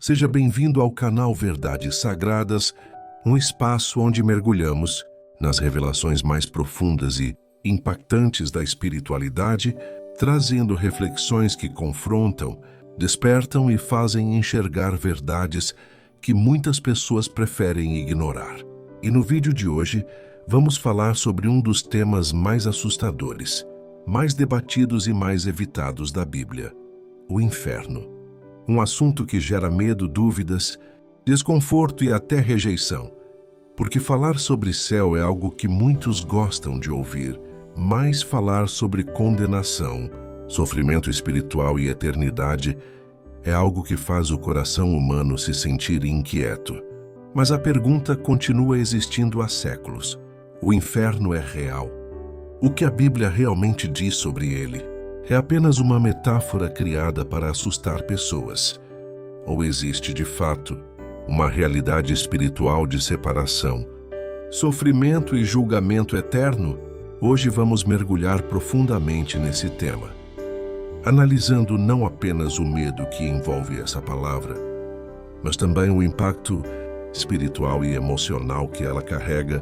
Seja bem-vindo ao canal Verdades Sagradas, um espaço onde mergulhamos nas revelações mais profundas e impactantes da espiritualidade, trazendo reflexões que confrontam, despertam e fazem enxergar verdades que muitas pessoas preferem ignorar. E no vídeo de hoje, vamos falar sobre um dos temas mais assustadores, mais debatidos e mais evitados da Bíblia: o inferno. Um assunto que gera medo, dúvidas, desconforto e até rejeição. Porque falar sobre céu é algo que muitos gostam de ouvir, mas falar sobre condenação, sofrimento espiritual e eternidade é algo que faz o coração humano se sentir inquieto. Mas a pergunta continua existindo há séculos: o inferno é real? O que a Bíblia realmente diz sobre ele? É apenas uma metáfora criada para assustar pessoas? Ou existe, de fato, uma realidade espiritual de separação, sofrimento e julgamento eterno? Hoje vamos mergulhar profundamente nesse tema, analisando não apenas o medo que envolve essa palavra, mas também o impacto espiritual e emocional que ela carrega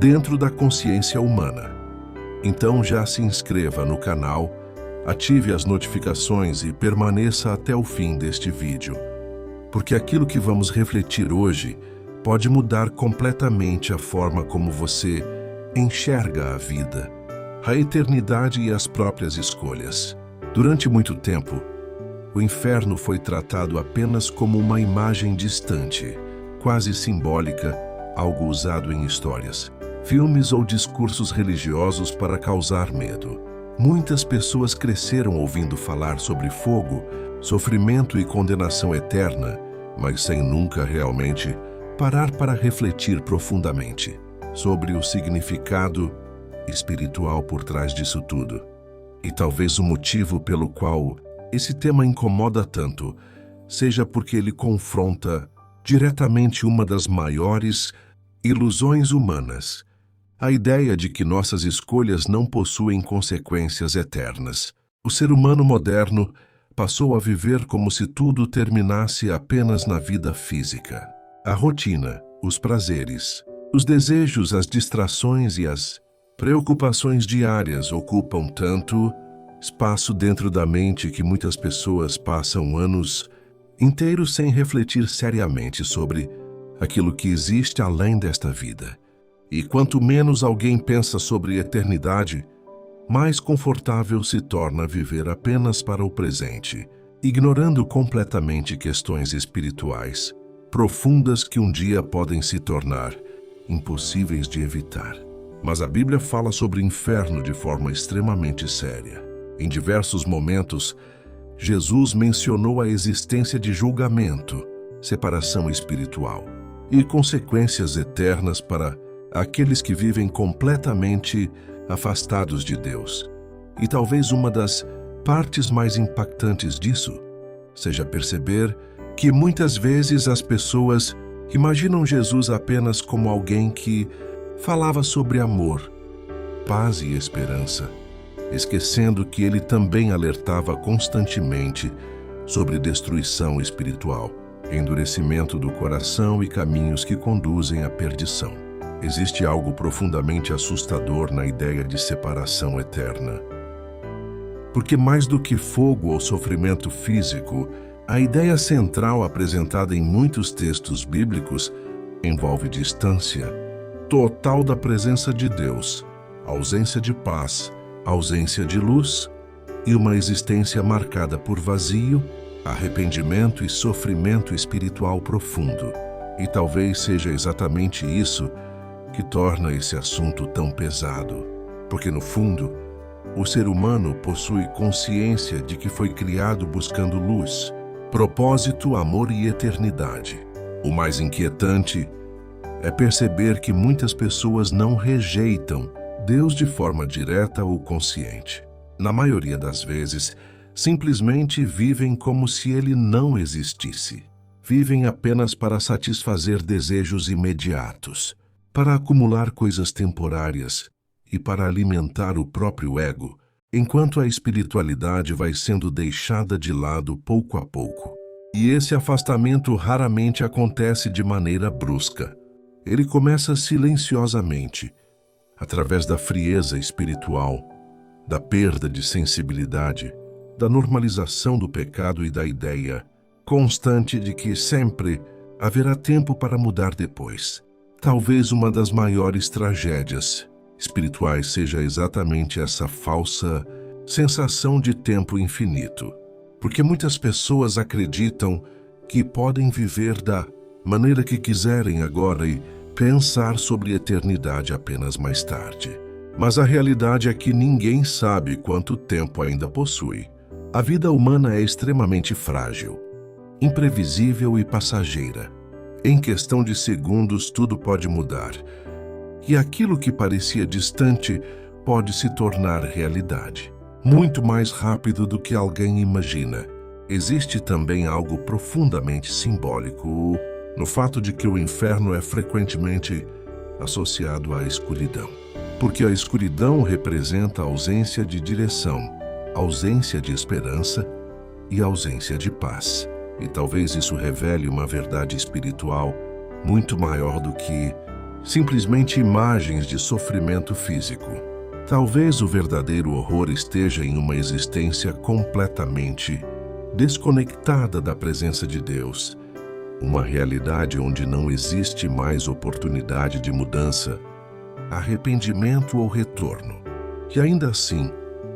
dentro da consciência humana. Então já se inscreva no canal, ative as notificações e permaneça até o fim deste vídeo, porque aquilo que vamos refletir hoje pode mudar completamente a forma como você enxerga a vida, a eternidade e as próprias escolhas. Durante muito tempo, o inferno foi tratado apenas como uma imagem distante, quase simbólica, algo usado em histórias, filmes ou discursos religiosos para causar medo. Muitas pessoas cresceram ouvindo falar sobre fogo, sofrimento e condenação eterna, mas sem nunca realmente parar para refletir profundamente sobre o significado espiritual por trás disso tudo. E talvez o motivo pelo qual esse tema incomoda tanto seja porque ele confronta diretamente uma das maiores ilusões humanas: a ideia de que nossas escolhas não possuem consequências eternas. O ser humano moderno passou a viver como se tudo terminasse apenas na vida física. A rotina, os prazeres, os desejos, as distrações e as preocupações diárias ocupam tanto espaço dentro da mente que muitas pessoas passam anos inteiros sem refletir seriamente sobre aquilo que existe além desta vida. E quanto menos alguém pensa sobre eternidade, mais confortável se torna viver apenas para o presente, ignorando completamente questões espirituais profundas que um dia podem se tornar impossíveis de evitar. Mas a Bíblia fala sobre o inferno de forma extremamente séria. Em diversos momentos, Jesus mencionou a existência de julgamento, separação espiritual e consequências eternas para aqueles que vivem completamente afastados de Deus. E talvez uma das partes mais impactantes disso seja perceber que muitas vezes as pessoas imaginam Jesus apenas como alguém que falava sobre amor, paz e esperança, esquecendo que ele também alertava constantemente sobre destruição espiritual, endurecimento do coração e caminhos que conduzem à perdição. Existe algo profundamente assustador na ideia de separação eterna. Porque mais do que fogo ou sofrimento físico, a ideia central apresentada em muitos textos bíblicos envolve distância total da presença de Deus, ausência de paz, ausência de luz e uma existência marcada por vazio, arrependimento e sofrimento espiritual profundo. E talvez seja exatamente isso que torna esse assunto tão pesado, porque no fundo, o ser humano possui consciência de que foi criado buscando luz, propósito, amor e eternidade. O mais inquietante é perceber que muitas pessoas não rejeitam Deus de forma direta ou consciente. Na maioria das vezes, simplesmente vivem como se ele não existisse. Vivem apenas para satisfazer desejos imediatos, para acumular coisas temporárias e para alimentar o próprio ego, enquanto a espiritualidade vai sendo deixada de lado pouco a pouco. E esse afastamento raramente acontece de maneira brusca. Ele começa silenciosamente, através da frieza espiritual, da perda de sensibilidade, da normalização do pecado e da ideia constante de que sempre haverá tempo para mudar depois. Talvez uma das maiores tragédias espirituais seja exatamente essa falsa sensação de tempo infinito. Porque muitas pessoas acreditam que podem viver da maneira que quiserem agora e pensar sobre eternidade apenas mais tarde. Mas a realidade é que ninguém sabe quanto tempo ainda possui. A vida humana é extremamente frágil, imprevisível e passageira. Em questão de segundos, tudo pode mudar. E aquilo que parecia distante pode se tornar realidade, muito mais rápido do que alguém imagina. Existe também algo profundamente simbólico no fato de que o inferno é frequentemente associado à escuridão. Porque a escuridão representa a ausência de direção, ausência de esperança e ausência de paz. E talvez isso revele uma verdade espiritual muito maior do que simplesmente imagens de sofrimento físico. Talvez o verdadeiro horror esteja em uma existência completamente desconectada da presença de Deus, uma realidade onde não existe mais oportunidade de mudança, arrependimento ou retorno. E ainda assim,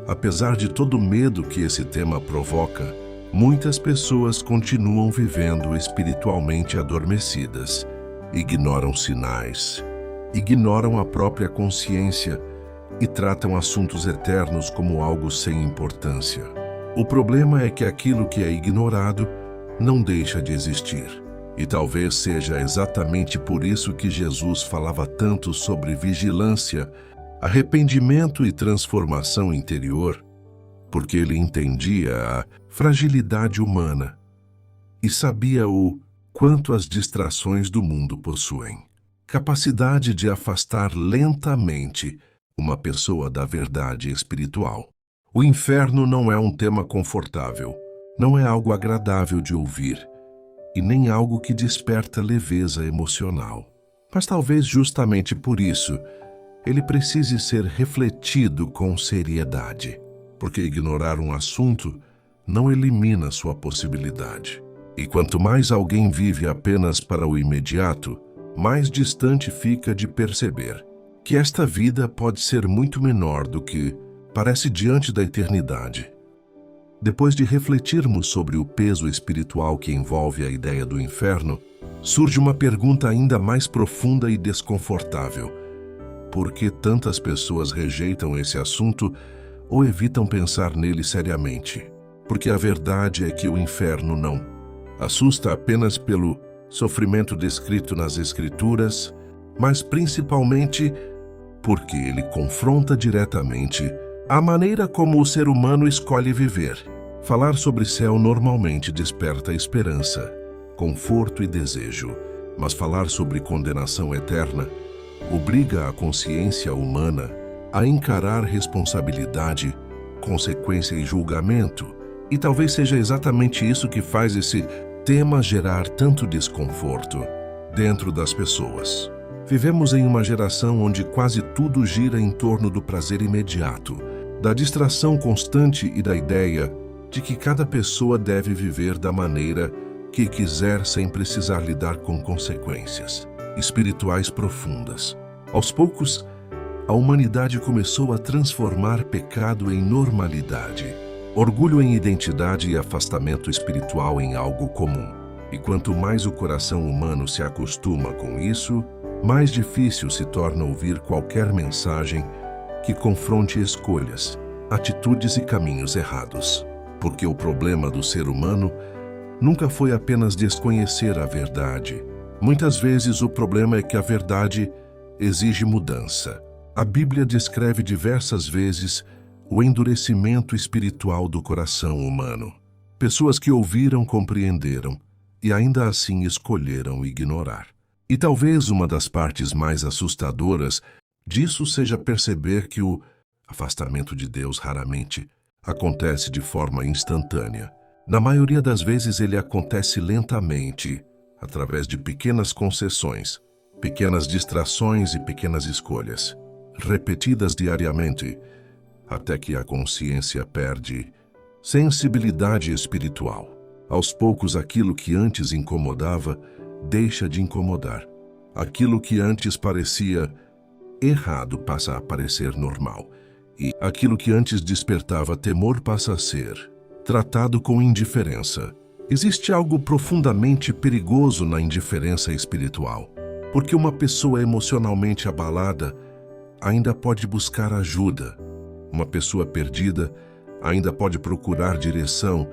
apesar de todo o medo que esse tema provoca, muitas pessoas continuam vivendo espiritualmente adormecidas, ignoram sinais, ignoram a própria consciência e tratam assuntos eternos como algo sem importância. O problema é que aquilo que é ignorado não deixa de existir. E talvez seja exatamente por isso que Jesus falava tanto sobre vigilância, arrependimento e transformação interior, porque ele entendia a fragilidade humana e sabia o quanto as distrações do mundo possuem capacidade de afastar lentamente uma pessoa da verdade espiritual. O inferno não é um tema confortável, não é algo agradável de ouvir, e nem algo que desperta leveza emocional. Mas talvez justamente por isso, ele precise ser refletido com seriedade, porque ignorar um assunto não elimina sua possibilidade. E quanto mais alguém vive apenas para o imediato, mais distante fica de perceber que esta vida pode ser muito menor do que parece diante da eternidade. Depois de refletirmos sobre o peso espiritual que envolve a ideia do inferno, surge uma pergunta ainda mais profunda e desconfortável. Por que tantas pessoas rejeitam esse assunto ou evitam pensar nele seriamente? Porque a verdade é que o inferno não assusta apenas pelo sofrimento descrito nas Escrituras, mas principalmente porque ele confronta diretamente a maneira como o ser humano escolhe viver. Falar sobre céu normalmente desperta esperança, conforto e desejo, mas falar sobre condenação eterna obriga a consciência humana a encarar responsabilidade, consequência e julgamento. E talvez seja exatamente isso que faz esse tema gerar tanto desconforto dentro das pessoas. Vivemos em uma geração onde quase tudo gira em torno do prazer imediato, da distração constante e da ideia de que cada pessoa deve viver da maneira que quiser sem precisar lidar com consequências espirituais profundas. Aos poucos, a humanidade começou a transformar pecado em normalidade, orgulho em identidade e afastamento espiritual em algo comum. E quanto mais o coração humano se acostuma com isso, mais difícil se torna ouvir qualquer mensagem que confronte escolhas, atitudes e caminhos errados. Porque o problema do ser humano nunca foi apenas desconhecer a verdade. Muitas vezes o problema é que a verdade exige mudança. A Bíblia descreve diversas vezes o endurecimento espiritual do coração humano. Pessoas que ouviram, compreenderam e ainda assim escolheram ignorar. E talvez uma das partes mais assustadoras disso seja perceber que o afastamento de Deus raramente acontece de forma instantânea. Na maioria das vezes ele acontece lentamente, através de pequenas concessões, pequenas distrações e pequenas escolhas, repetidas diariamente, até que a consciência perde sensibilidade espiritual. Aos poucos, aquilo que antes incomodava deixa de incomodar. Aquilo que antes parecia errado passa a parecer normal. E aquilo que antes despertava temor passa a ser tratado com indiferença. Existe algo profundamente perigoso na indiferença espiritual, porque uma pessoa emocionalmente abalada ainda pode buscar ajuda. Uma pessoa perdida ainda pode procurar direção,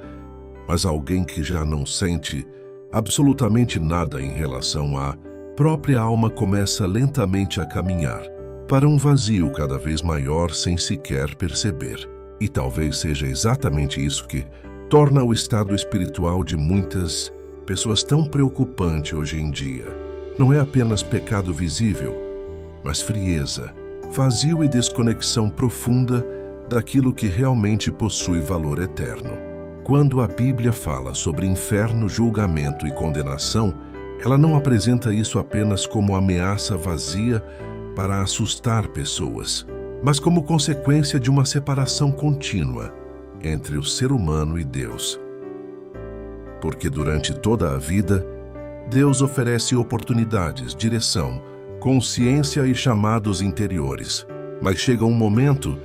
mas alguém que já não sente absolutamente nada em relação à própria alma começa lentamente a caminhar para um vazio cada vez maior sem sequer perceber. E talvez seja exatamente isso que torna o estado espiritual de muitas pessoas tão preocupante hoje em dia. Não é apenas pecado visível, mas frieza, vazio e desconexão profunda daquilo que realmente possui valor eterno. Quando a Bíblia fala sobre inferno, julgamento e condenação, ela não apresenta isso apenas como ameaça vazia para assustar pessoas, mas como consequência de uma separação contínua entre o ser humano e Deus. Porque durante toda a vida, Deus oferece oportunidades, direção, consciência e chamados interiores. Mas chega um momento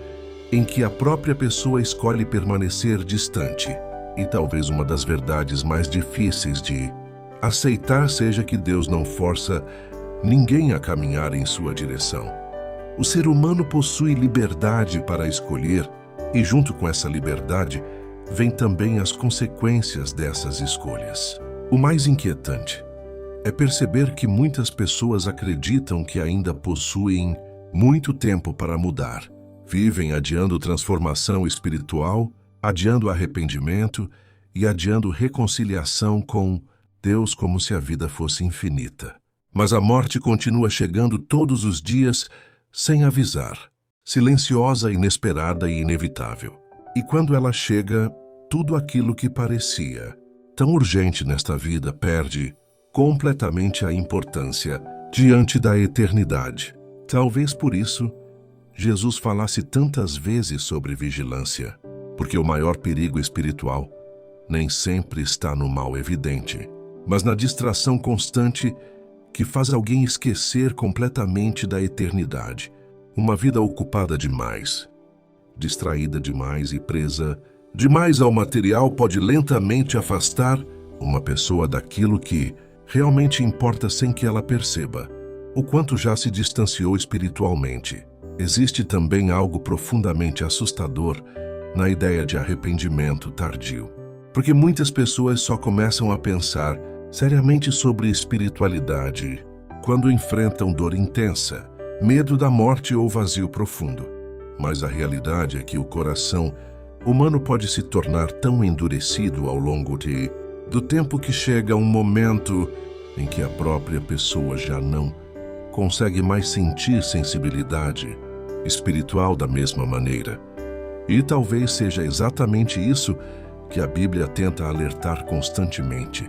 em que a própria pessoa escolhe permanecer distante. E talvez uma das verdades mais difíceis de aceitar seja que Deus não força ninguém a caminhar em sua direção. O ser humano possui liberdade para escolher, e junto com essa liberdade, vem também as consequências dessas escolhas. O mais inquietante é perceber que muitas pessoas acreditam que ainda possuem muito tempo para mudar. Vivem adiando transformação espiritual, adiando arrependimento e adiando reconciliação com Deus como se a vida fosse infinita. Mas a morte continua chegando todos os dias sem avisar, silenciosa, inesperada e inevitável. E quando ela chega, tudo aquilo que parecia tão urgente nesta vida perde completamente a importância diante da eternidade. Talvez por isso, Jesus falasse tantas vezes sobre vigilância, porque o maior perigo espiritual nem sempre está no mal evidente, mas na distração constante que faz alguém esquecer completamente da eternidade. Uma vida ocupada demais, distraída demais e presa demais ao material pode lentamente afastar uma pessoa daquilo que realmente importa sem que ela perceba o quanto já se distanciou espiritualmente. Existe também algo profundamente assustador na ideia de arrependimento tardio, porque muitas pessoas só começam a pensar seriamente sobre espiritualidade quando enfrentam dor intensa, medo da morte ou vazio profundo. Mas a realidade é que o coração humano pode se tornar tão endurecido ao longo do tempo que chega um momento em que a própria pessoa já não consegue mais sentir sensibilidade espiritual da mesma maneira. E talvez seja exatamente isso que a Bíblia tenta alertar constantemente.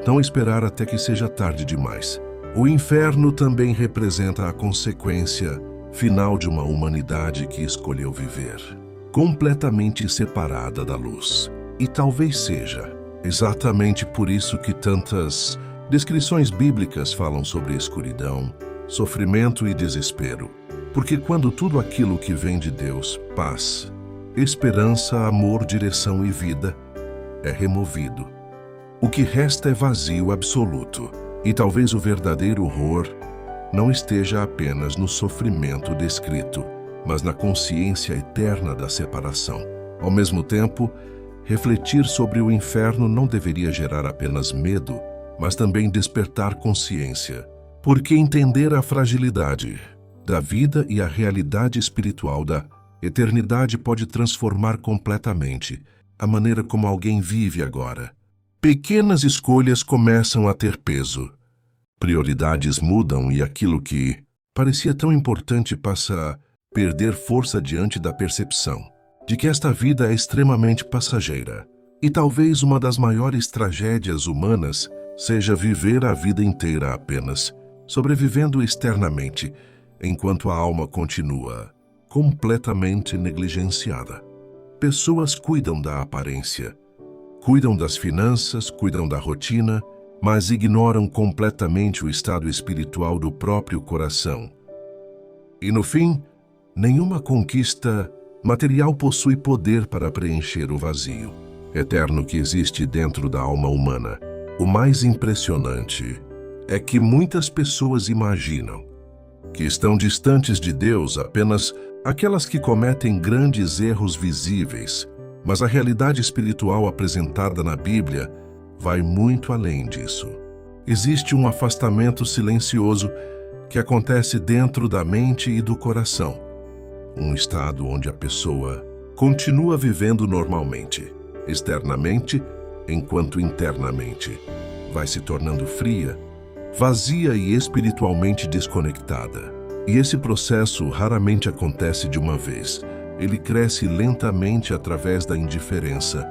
Não esperar até que seja tarde demais. O inferno também representa a consequência final de uma humanidade que escolheu viver completamente separada da luz. E talvez seja exatamente por isso que tantas descrições bíblicas falam sobre escuridão, sofrimento e desespero. Porque quando tudo aquilo que vem de Deus, paz, esperança, amor, direção e vida, é removido, o que resta é vazio absoluto. E talvez o verdadeiro horror não esteja apenas no sofrimento descrito, mas na consciência eterna da separação. Ao mesmo tempo, refletir sobre o inferno não deveria gerar apenas medo, mas também despertar consciência, porque entender a fragilidade da vida e a realidade espiritual da eternidade pode transformar completamente a maneira como alguém vive agora. Pequenas escolhas começam a ter peso. Prioridades mudam e aquilo que parecia tão importante passa a perder força diante da percepção de que esta vida é extremamente passageira. E talvez uma das maiores tragédias humanas seja viver a vida inteira apenas sobrevivendo externamente, enquanto a alma continua completamente negligenciada. Pessoas cuidam da aparência, cuidam das finanças, cuidam da rotina, mas ignoram completamente o estado espiritual do próprio coração. E no fim, nenhuma conquista material possui poder para preencher o vazio eterno que existe dentro da alma humana. O mais impressionante é que muitas pessoas imaginam que estão distantes de Deus apenas aquelas que cometem grandes erros visíveis, mas a realidade espiritual apresentada na Bíblia vai muito além disso. Existe um afastamento silencioso que acontece dentro da mente e do coração, um estado onde a pessoa continua vivendo normalmente, externamente, enquanto internamente vai se tornando fria, vazia e espiritualmente desconectada. E esse processo raramente acontece de uma vez. Ele cresce lentamente através da indiferença,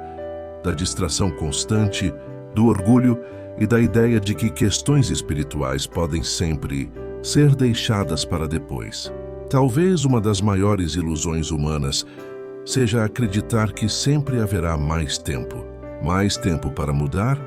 da distração constante, do orgulho e da ideia de que questões espirituais podem sempre ser deixadas para depois. Talvez uma das maiores ilusões humanas seja acreditar que sempre haverá mais tempo para mudar,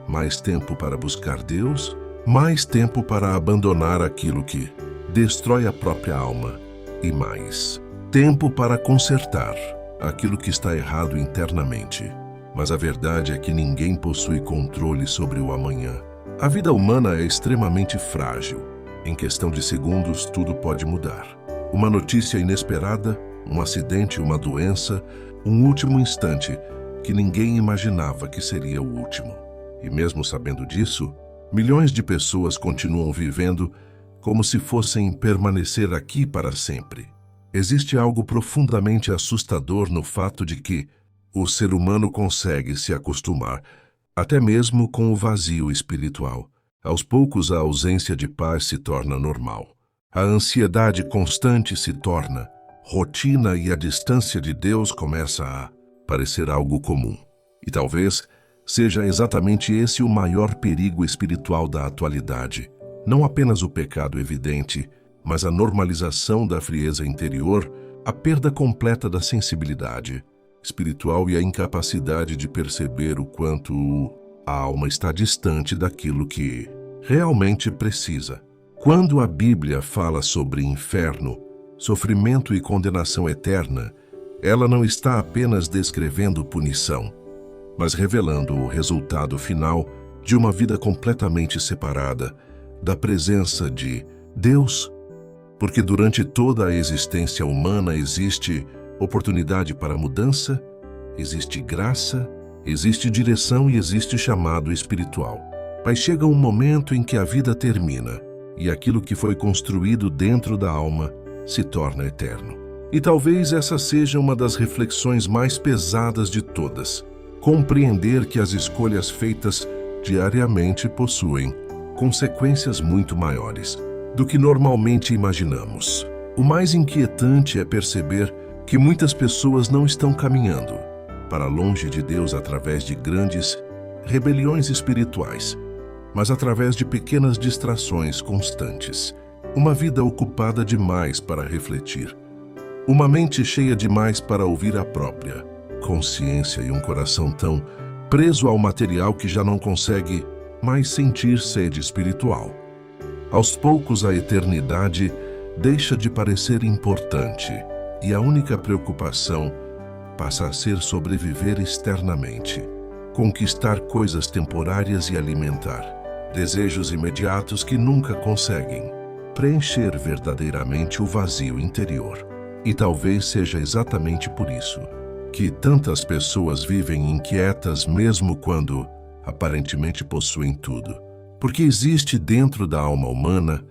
mais tempo para buscar Deus, mais tempo para abandonar aquilo que destrói a própria alma e mais tempo para consertar aquilo que está errado internamente. Mas a verdade é que ninguém possui controle sobre o amanhã. A vida humana é extremamente frágil. Em questão de segundos, tudo pode mudar. Uma notícia inesperada, um acidente, uma doença, um último instante que ninguém imaginava que seria o último. E mesmo sabendo disso, milhões de pessoas continuam vivendo como se fossem permanecer aqui para sempre. Existe algo profundamente assustador no fato de que o ser humano consegue se acostumar, até mesmo com o vazio espiritual. Aos poucos, a ausência de paz se torna normal. A ansiedade constante se torna rotina e a distância de Deus começa a parecer algo comum. E talvez seja exatamente esse o maior perigo espiritual da atualidade. Não apenas o pecado evidente, mas a normalização da frieza interior, a perda completa da sensibilidade espiritual e a incapacidade de perceber o quanto a alma está distante daquilo que realmente precisa. Quando a Bíblia fala sobre inferno, sofrimento e condenação eterna, ela não está apenas descrevendo punição, mas revelando o resultado final de uma vida completamente separada da presença de Deus, porque durante toda a existência humana existe oportunidade para mudança, existe graça, existe direção e existe chamado espiritual. Mas chega um momento em que a vida termina e aquilo que foi construído dentro da alma se torna eterno. E talvez essa seja uma das reflexões mais pesadas de todas. Compreender que as escolhas feitas diariamente possuem consequências muito maiores do que normalmente imaginamos. O mais inquietante é perceber que muitas pessoas não estão caminhando para longe de Deus através de grandes rebeliões espirituais, mas através de pequenas distrações constantes. Uma vida ocupada demais para refletir. Uma mente cheia demais para ouvir a própria consciência e um coração tão preso ao material que já não consegue mais sentir sede espiritual. Aos poucos, a eternidade deixa de parecer importante e a única preocupação passa a ser sobreviver externamente, conquistar coisas temporárias e alimentar desejos imediatos que nunca conseguem preencher verdadeiramente o vazio interior. E talvez seja exatamente por isso que tantas pessoas vivem inquietas mesmo quando aparentemente possuem tudo. Porque existe dentro da alma humana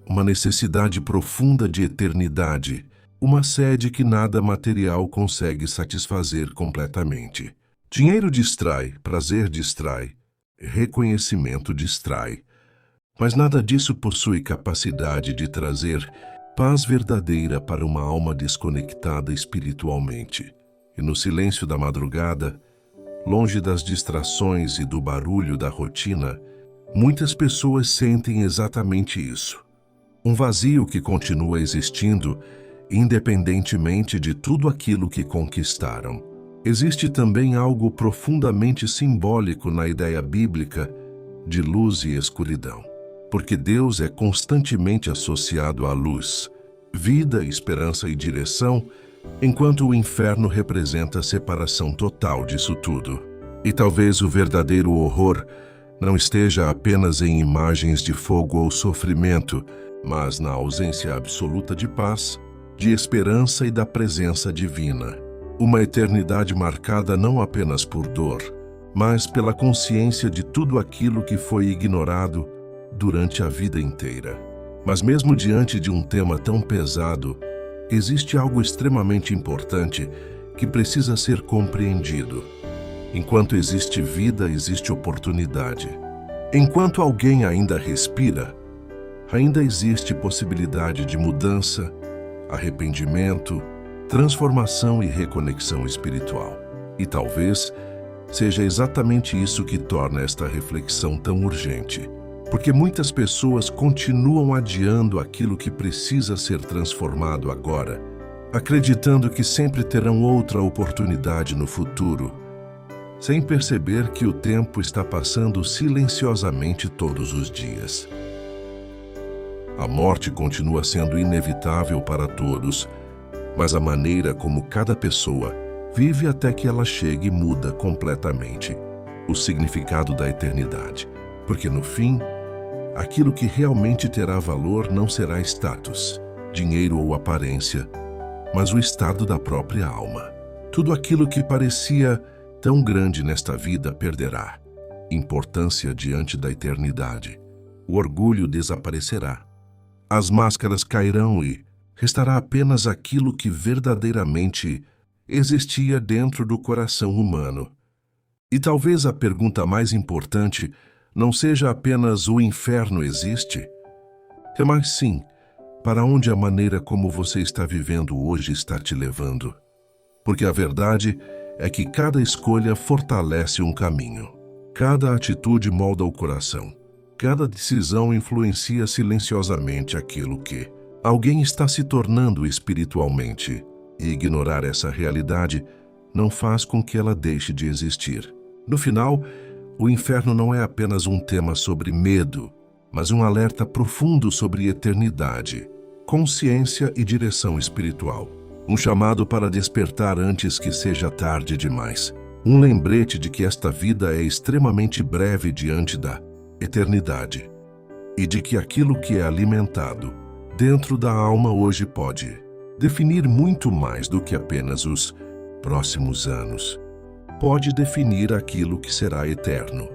uma necessidade profunda de eternidade, uma sede que nada material consegue satisfazer completamente. Dinheiro distrai, prazer distrai, reconhecimento distrai, mas nada disso possui capacidade de trazer paz verdadeira para uma alma desconectada espiritualmente. E no silêncio da madrugada, longe das distrações e do barulho da rotina, muitas pessoas sentem exatamente isso. Um vazio que continua existindo, independentemente de tudo aquilo que conquistaram. Existe também algo profundamente simbólico na ideia bíblica de luz e escuridão, porque Deus é constantemente associado à luz, vida, esperança e direção, enquanto o inferno representa a separação total disso tudo. E talvez o verdadeiro horror não esteja apenas em imagens de fogo ou sofrimento, mas na ausência absoluta de paz, de esperança e da presença divina. Uma eternidade marcada não apenas por dor, mas pela consciência de tudo aquilo que foi ignorado durante a vida inteira. Mas mesmo diante de um tema tão pesado, existe algo extremamente importante que precisa ser compreendido. Enquanto existe vida, existe oportunidade. Enquanto alguém ainda respira, ainda existe possibilidade de mudança, arrependimento, transformação e reconexão espiritual. E talvez seja exatamente isso que torna esta reflexão tão urgente. Porque muitas pessoas continuam adiando aquilo que precisa ser transformado agora, acreditando que sempre terão outra oportunidade no futuro, sem perceber que o tempo está passando silenciosamente todos os dias. A morte continua sendo inevitável para todos, mas a maneira como cada pessoa vive até que ela chegue muda completamente o significado da eternidade. Porque no fim, aquilo que realmente terá valor não será status, dinheiro ou aparência, mas o estado da própria alma. Tudo aquilo que parecia tão grande nesta vida perderá importância diante da eternidade. O orgulho desaparecerá. As máscaras cairão e restará apenas aquilo que verdadeiramente existia dentro do coração humano. E talvez a pergunta mais importante não seja apenas o inferno existe, mas sim, para onde a maneira como você está vivendo hoje está te levando. Porque a verdade é que cada escolha fortalece um caminho. Cada atitude molda o coração. Cada decisão influencia silenciosamente aquilo que alguém está se tornando espiritualmente. E ignorar essa realidade não faz com que ela deixe de existir. No final, o inferno não é apenas um tema sobre medo, mas um alerta profundo sobre eternidade, consciência e direção espiritual. Um chamado para despertar antes que seja tarde demais. Um lembrete de que esta vida é extremamente breve diante da eternidade e de que aquilo que é alimentado dentro da alma hoje pode definir muito mais do que apenas os próximos anos. Pode definir aquilo que será eterno.